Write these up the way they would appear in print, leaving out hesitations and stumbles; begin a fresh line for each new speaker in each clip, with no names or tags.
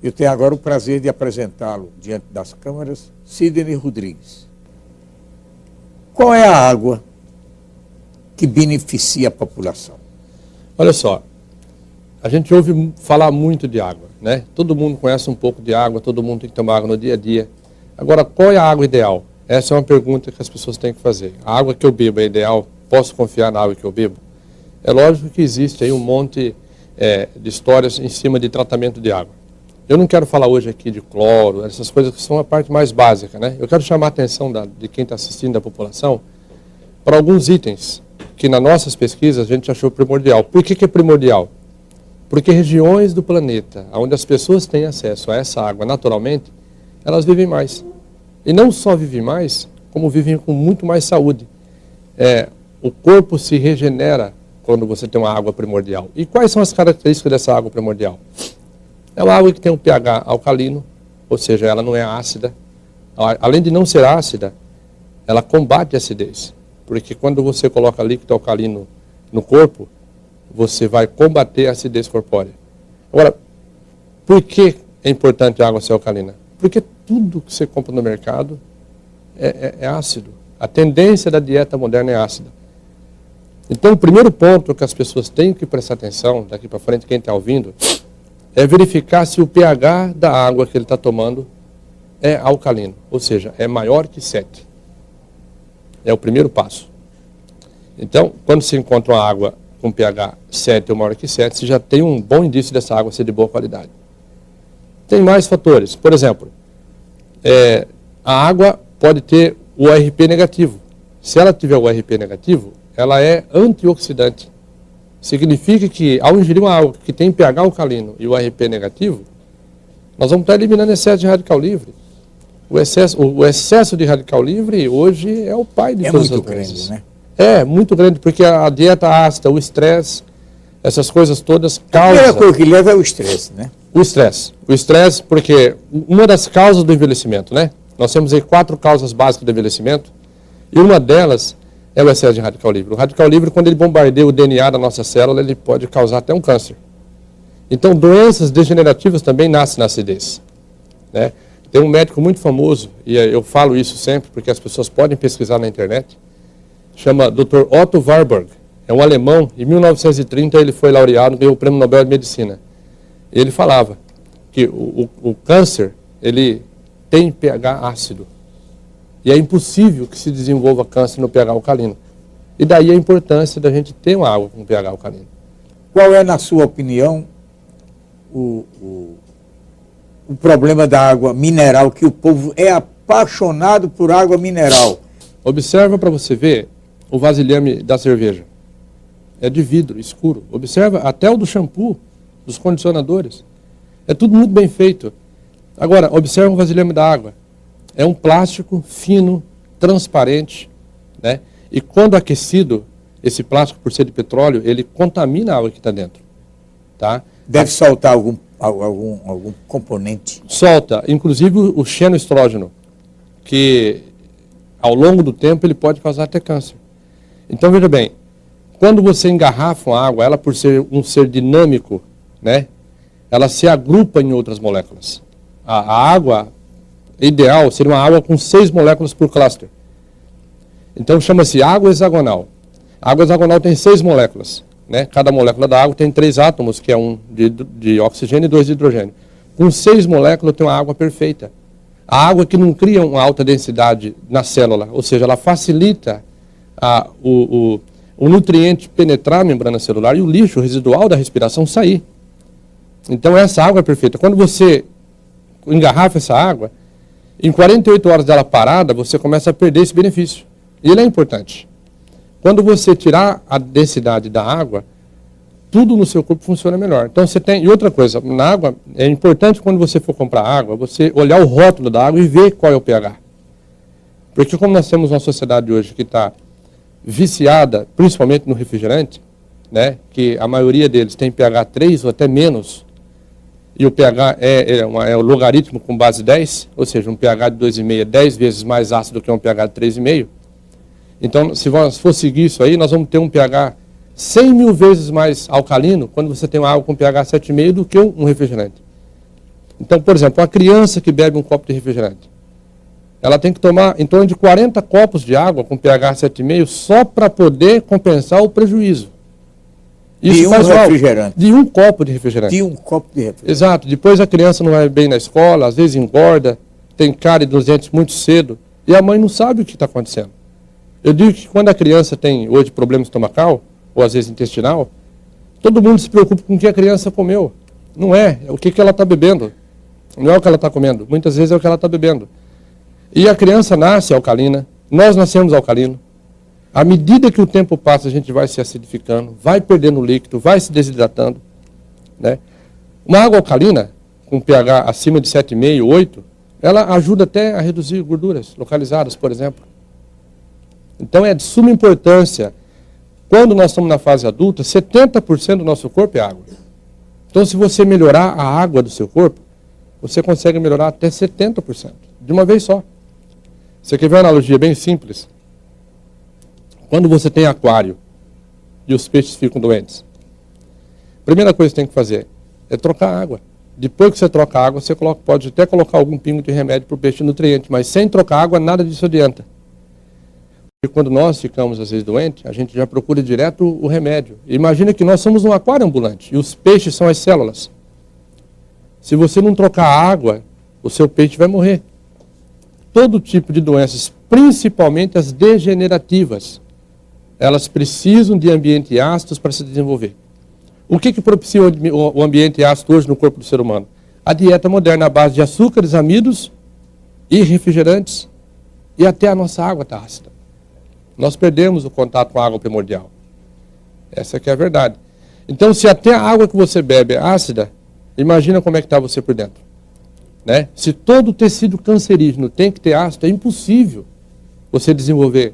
Eu tenho agora o prazer de apresentá-lo diante das câmeras, Sidney Rodrigues. Qual é a água que beneficia a população?
Olha só, a gente ouve falar muito de água, né? Todo mundo conhece um pouco de água, todo mundo tem que tomar água no dia a dia. Agora, qual é a água ideal? Essa é uma pergunta que as pessoas têm que fazer. A água que eu bebo é ideal? Posso confiar na água que eu bebo? É lógico que existe aí um monte de histórias em cima de tratamento de água. Eu não quero falar hoje aqui de cloro, essas coisas que são a parte mais básica, né? Eu quero chamar a atenção de quem está assistindo, da população, para alguns itens que nas nossas pesquisas a gente achou primordial. Por que é primordial? Porque regiões do planeta onde as pessoas têm acesso a essa água naturalmente, elas vivem mais. E não só vivem mais, como vivem com muito mais saúde. O corpo se regenera quando você tem uma água primordial. E quais são as características dessa água primordial? É uma água que tem um pH alcalino, ou seja, ela não é ácida. Além de não ser ácida, ela combate a acidez. Porque quando você coloca líquido alcalino no corpo, você vai combater a acidez corpórea. Agora, por que é importante a água ser alcalina? Porque tudo que você compra no mercado é ácido. A tendência da dieta moderna é ácida. Então, o primeiro ponto que as pessoas têm que prestar atenção, daqui para frente, quem está ouvindo, é verificar se o pH da água que ele está tomando é alcalino, ou seja, é maior que 7. É o primeiro passo. Então, quando se encontra uma água com pH 7 ou maior que 7, você já tem um bom indício dessa água ser de boa qualidade. Tem mais fatores. Por exemplo, a água pode ter o ORP negativo. Se ela tiver o ORP negativo, ela é antioxidante. Significa que, ao ingerir uma água que tem pH alcalino e o ORP negativo, nós vamos estar eliminando excesso de radical livre. O excesso de radical livre hoje é o pai de todas as doenças. É muito grande, né? É, muito grande, porque a dieta ácida, o estresse, essas coisas todas causam... A primeira
coisa que leva é o estresse, né?
O estresse. O estresse, porque uma das causas do envelhecimento, né? Nós temos aí 4 causas básicas do envelhecimento, e uma delas é o excesso de radical livre. O radical livre, quando ele bombardeia o DNA da nossa célula, ele pode causar até um câncer. Então, doenças degenerativas também nascem na acidez, né? Tem um médico muito famoso, e eu falo isso sempre, porque as pessoas podem pesquisar na internet, chama Dr. Otto Warburg. É um alemão, em 1930 ele foi laureado, ganhou o Prêmio Nobel de Medicina. Ele falava que o câncer, ele tem pH ácido. E é impossível que se desenvolva câncer no pH alcalino. E daí a importância da gente ter uma água com pH alcalino.
Qual é, na sua opinião, o problema da água mineral, que o povo é apaixonado por água mineral?
Observa para você ver o vasilhame da cerveja. É de vidro, escuro. Observa até o do shampoo, dos condicionadores. É tudo muito bem feito. Agora, observa o vasilhame da água. É um plástico fino, transparente, né? E quando aquecido, esse plástico, por ser de petróleo, ele contamina a água que está dentro. Tá?
Deve soltar algum componente?
Solta, inclusive o xenoestrógeno, que ao longo do tempo ele pode causar até câncer. Então, veja bem, quando você engarrafa uma água, ela por ser um ser dinâmico, né, ela se agrupa em outras moléculas. A água ideal seria uma água com 6 moléculas por cluster. Então chama-se água hexagonal. A água hexagonal tem 6 moléculas, né? Cada molécula da água tem 3 átomos, que é um de oxigênio e 2 de hidrogênio. Com 6 moléculas tem uma água perfeita. A água que não cria uma alta densidade na célula, ou seja, ela facilita o nutriente penetrar a membrana celular e o lixo residual da respiração sair. Então essa água é perfeita. Quando você engarrafa essa água, em 48 horas dela parada, você começa a perder esse benefício. E ele é importante. Quando você tirar a densidade da água, tudo no seu corpo funciona melhor. Então você tem... E outra coisa, na água, é importante quando você for comprar água, você olhar o rótulo da água e ver qual é o pH. Porque como nós temos uma sociedade hoje que está viciada, principalmente no refrigerante, né, que a maioria deles tem pH 3 ou até menos, e o pH é o logaritmo com base 10, ou seja, um pH de 2,5 é 10 vezes mais ácido que um pH de 3,5. Então, se for seguir isso aí, nós vamos ter um pH 100 mil vezes mais alcalino quando você tem uma água com pH 7,5 do que um refrigerante. Então, por exemplo, uma criança que bebe um copo de refrigerante, ela tem que tomar em torno de 40 copos de água com pH 7,5 só para poder compensar o prejuízo. Isso
de um
faz mal.
refrigerante.
De um copo de refrigerante.
De um copo de refrigerante.
Exato. Depois a criança não vai bem na escola, às vezes engorda, tem cárie dos dentes muito cedo, e a mãe não sabe o que está acontecendo. Eu digo que quando a criança tem hoje problema estomacal, ou às vezes intestinal, todo mundo se preocupa com o que a criança comeu. Não é o que ela está bebendo. Não é o que ela está comendo. Muitas vezes é o que ela está bebendo. E a criança nasce alcalina, nós nascemos alcalino. À medida que o tempo passa, a gente vai se acidificando, vai perdendo líquido, vai se desidratando. Né? Uma água alcalina, com pH acima de 7,5, 8, ela ajuda até a reduzir gorduras localizadas, por exemplo. Então é de suma importância. Quando nós estamos na fase adulta, 70% do nosso corpo é água. Então se você melhorar a água do seu corpo, você consegue melhorar até 70%, de uma vez só. Você quer ver uma analogia bem simples? Quando você tem aquário e os peixes ficam doentes, a primeira coisa que você tem que fazer é trocar a água. Depois que você troca a água, você pode até colocar algum pingo de remédio para o peixe nutriente, mas sem trocar água, nada disso adianta. E quando nós ficamos, às vezes, doentes, a gente já procura direto o remédio. Imagina que nós somos um aquário ambulante e os peixes são as células. Se você não trocar a água, o seu peixe vai morrer. Todo tipo de doenças, principalmente as degenerativas, elas precisam de ambientes ácidos para se desenvolver. O que propicia o ambiente ácido hoje no corpo do ser humano? A dieta moderna à base de açúcares, amidos e refrigerantes. E até a nossa água está ácida. Nós perdemos o contato com a água primordial. Essa que é a verdade. Então, se até a água que você bebe é ácida, imagina como é que está você por dentro. Né? Se todo tecido cancerígeno tem que ter ácido, é impossível você desenvolver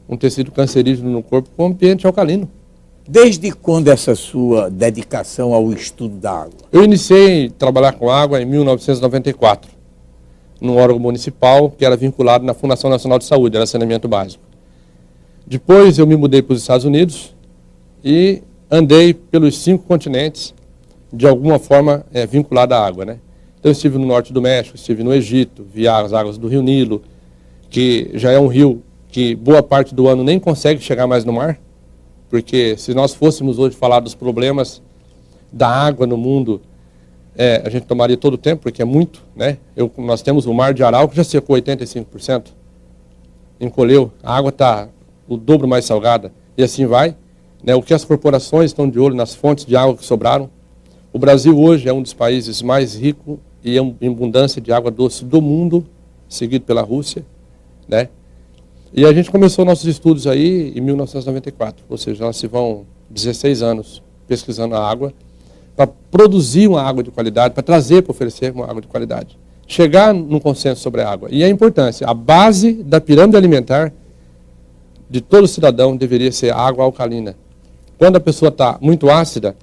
um tecido cancerígeno no corpo com ambiente alcalino.
Desde quando essa sua dedicação ao estudo da água?
Eu iniciei a trabalhar com água em 1994, num órgão municipal que era vinculado na Fundação Nacional de Saúde, era saneamento básico. Depois eu me mudei para os Estados Unidos e andei pelos 5 continentes, de alguma forma vinculado à água. Né? Então eu estive no norte do México, estive no Egito, vi as águas do Rio Nilo, que já é um rio que boa parte do ano nem consegue chegar mais no mar, porque se nós fôssemos hoje falar dos problemas da água no mundo, a gente tomaria todo o tempo, porque é muito, né? Nós temos o Mar de Aral que já secou 85%, encolheu, a água está o dobro mais salgada, e assim vai. Né? O que as corporações estão de olho nas fontes de água que sobraram. O Brasil hoje é um dos países mais ricos e em abundância de água doce do mundo, seguido pela Rússia, né? E a gente começou nossos estudos aí em 1994, ou seja, já se vão 16 anos pesquisando a água, para produzir uma água de qualidade, para trazer, para oferecer uma água de qualidade. Chegar num consenso sobre a água. E a importância, a base da pirâmide alimentar de todo cidadão deveria ser a água alcalina. Quando a pessoa está muito ácida,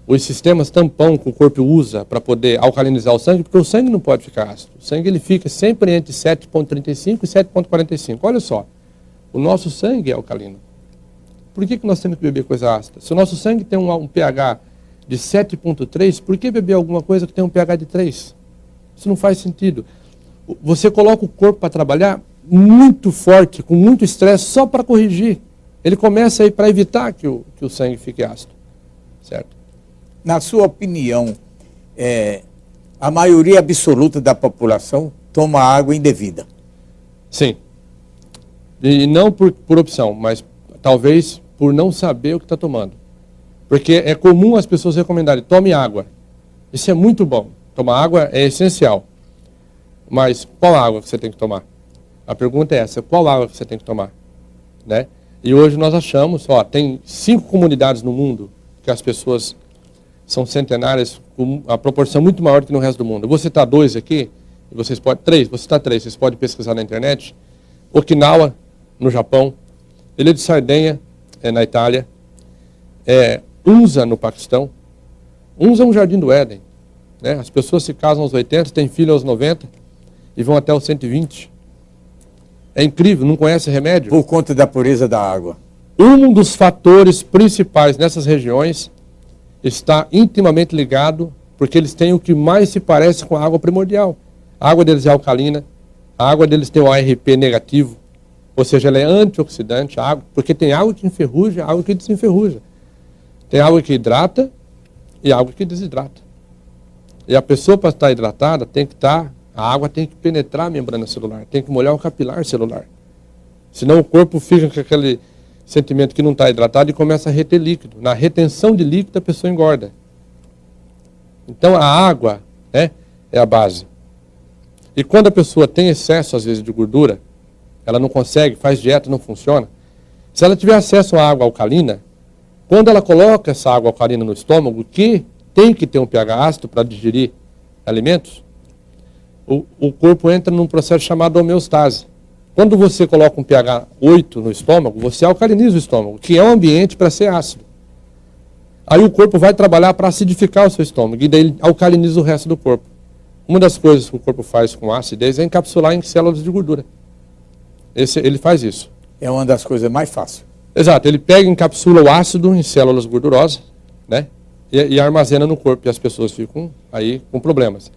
os sistemas tampão que o corpo usa para poder alcalinizar o sangue, porque o sangue não pode ficar ácido. O sangue ele fica sempre entre 7,35 e 7,45. Olha só, o nosso sangue é alcalino. Por que nós temos que beber coisa ácida? Se o nosso sangue tem um pH de 7,3, por que beber alguma coisa que tem um pH de 3? Isso não faz sentido. Você coloca o corpo para trabalhar muito forte, com muito estresse, só para corrigir. Ele começa aí para evitar que o sangue fique ácido. Certo?
Na sua opinião, a maioria absoluta da população toma água indevida?
Sim. E não por opção, mas talvez por não saber o que está tomando. Porque é comum as pessoas recomendarem, tome água. Isso é muito bom. Tomar água é essencial. Mas qual água que você tem que tomar? A pergunta é essa, qual água que você tem que tomar? Né? E hoje nós achamos, tem 5 comunidades no mundo que as pessoas são centenárias, com a proporção muito maior que no resto do mundo. Eu vou citar 2 aqui, e vocês podem, 3, vou citar 3, vocês podem pesquisar na internet. Okinawa, no Japão, Ilha de Sardenha, na Itália, Unza, no Paquistão. Unza é um jardim do Éden. Né? As pessoas se casam aos 80, têm filho aos 90 e vão até os 120. É incrível, não conhece remédio?
Por conta da pureza da água.
Um dos fatores principais nessas regiões está intimamente ligado porque eles têm o que mais se parece com a água primordial. A água deles é alcalina, a água deles tem o ARP negativo, ou seja, ela é antioxidante, a água, porque tem água que enferruja e água que desenferruja. Tem água que hidrata e água que desidrata. E a pessoa, para estar hidratada, a água tem que penetrar a membrana celular, tem que molhar o capilar celular. Senão o corpo fica com aquele sentimento que não está hidratado e começa a reter líquido. Na retenção de líquido, a pessoa engorda. Então a água, né, é a base. E quando a pessoa tem excesso, às vezes, de gordura, ela não consegue, faz dieta, não funciona. Se ela tiver acesso à água alcalina, quando ela coloca essa água alcalina no estômago, que tem que ter um pH ácido para digerir alimentos, o corpo entra num processo chamado homeostase. Quando você coloca um pH 8 no estômago, você alcaliniza o estômago, que é um ambiente para ser ácido. Aí o corpo vai trabalhar para acidificar o seu estômago, e daí ele alcaliniza o resto do corpo. Uma das coisas que o corpo faz com acidez é encapsular em células de gordura. Ele faz isso.
É uma das coisas mais fáceis.
Exato, ele pega e encapsula o ácido em células gordurosas, né? E armazena no corpo, e as pessoas ficam aí com problemas.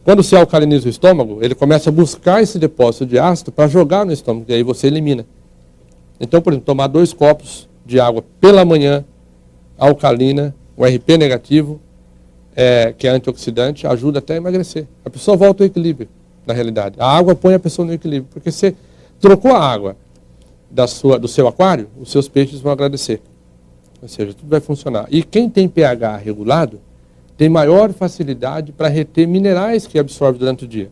Quando você alcaliniza o estômago, ele começa a buscar esse depósito de ácido para jogar no estômago, e aí você elimina. Então, por exemplo, tomar 2 copos de água pela manhã, alcalina, o RP negativo, que é antioxidante, ajuda até a emagrecer. A pessoa volta ao equilíbrio, na realidade. A água põe a pessoa no equilíbrio, porque você trocou a água do seu aquário, os seus peixes vão agradecer. Ou seja, tudo vai funcionar. E quem tem pH regulado, tem maior facilidade para reter minerais que absorve durante o dia.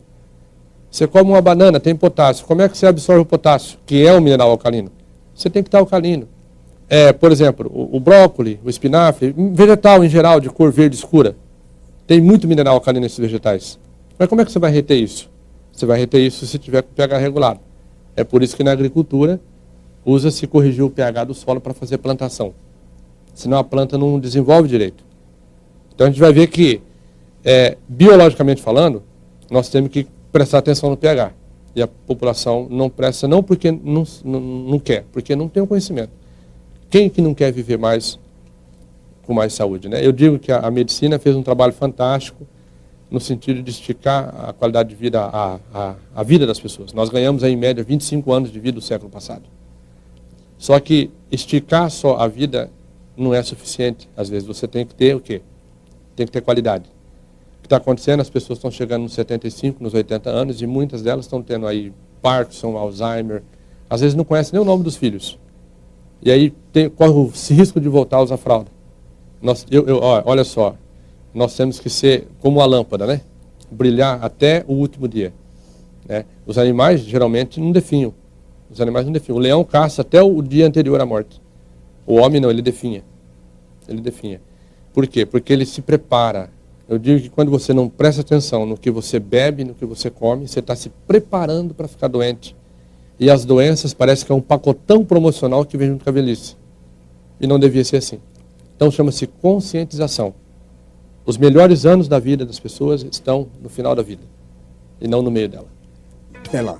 Você come uma banana, tem potássio. Como é que você absorve o potássio, que é um mineral alcalino? Você tem que estar alcalino. Por exemplo, o brócolis, o espinafre, vegetal em geral, de cor verde escura, tem muito mineral alcalino nesses vegetais. Mas como é que você vai reter isso? Você vai reter isso se tiver com pH regulado. É por isso que na agricultura usa-se corrigir o pH do solo para fazer plantação. Senão a planta não desenvolve direito. Então a gente vai ver que, biologicamente falando, nós temos que prestar atenção no pH. E a população não presta, não porque não quer, porque não tem o conhecimento. Quem que não quer viver mais com mais saúde, né? Eu digo que a medicina fez um trabalho fantástico no sentido de esticar a qualidade de vida, a vida das pessoas. Nós ganhamos aí, em média 25 anos de vida do século passado. Só que esticar só a vida não é suficiente. Às vezes você tem que ter o quê? Tem que ter qualidade. O que está acontecendo? As pessoas estão chegando nos 75, nos 80 anos e muitas delas estão tendo aí Parkinson, Alzheimer. Às vezes não conhecem nem o nome dos filhos. E aí corre o risco de voltar a usar fralda. Olha só, nós temos que ser como a lâmpada, né? Brilhar até o último dia. Né? Os animais geralmente não definham. Os animais não definham. O leão caça até o dia anterior à morte. O homem não, ele definha. Ele definha. Por quê? Porque ele se prepara. Eu digo que quando você não presta atenção no que você bebe, no que você come, você está se preparando para ficar doente. E as doenças parece que é um pacotão promocional que vem junto com a velhice. E não devia ser assim. Então chama-se conscientização. Os melhores anos da vida das pessoas estão no final da vida. E não no meio dela.
Até lá.